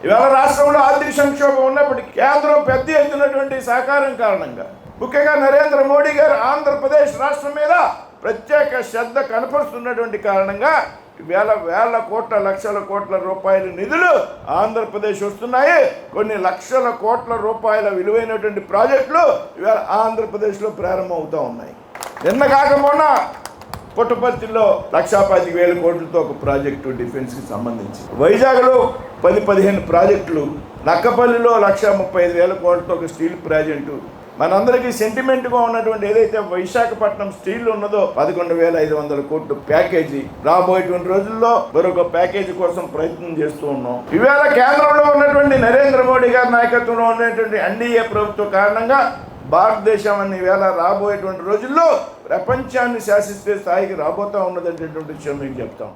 ఇవాళ రాష్ట్రంలో ఆర్థిక సంక్షోభం ఉన్నప్పటికీ కేంద్రం పెద్ద ఎత్తునటువంటి సహకారం కారణంగా ముఖ్యంగా నరేంద్ర మోడీ గారు ఆంధ్రప్రదేశ్ రాష్ట్రం మీద ప్రత్యేక శ్రద్ధ కనపరుస్తున్నటువంటి కారణంగా వేల కోట్ల లక్షల కోట్ల రూపాయల నిధులు ఆంధ్రప్రదేశ్ వస్తున్నాయి. కొన్ని లక్షల కోట్ల రూపాయల విలువైనటువంటి ప్రాజెక్టులు ఇవాళ ఆంధ్రప్రదేశ్లో ప్రారంభమవుతూ ఉన్నాయి. నిన్న కాక మొన్న పుట్టపర్తిలో 1,15,000 కోట్లతో ఒక ప్రాజెక్టు డిఫెన్స్కి సంబంధించి, వైజాగ్లో 10-15 ప్రాజెక్టులు, నక్కపల్లిలో 1,35,000 కోట్లతో ఒక స్టీల్ ప్రాజెక్టు, మనందరికీ సెంటిమెంట్గా ఉన్నటువంటి ఏదైతే విశాఖపట్నం స్టీల్ ఉన్నదో 11,500 కోట్లు ప్యాకేజీ, రాబోయేటువంటి రోజుల్లో మరొక ప్యాకేజీ కోసం ప్రయత్నం చేస్తూ ఉన్నాం. ఇవాళ కేంద్రంలో ఉన్నటువంటి నరేంద్ర మోడీ గారి నాయకత్వంలో ఉన్నటువంటి ఎన్డీఏ ప్రభుత్వం కారణంగా భారతదేశం అన్ని వేళ రాబోయేటువంటి రోజుల్లో ప్రపంచాన్ని శాసిస్తే స్థాయికి రాబోతా ఉన్నదనేటువంటి విషయం మీకు చెప్తాం.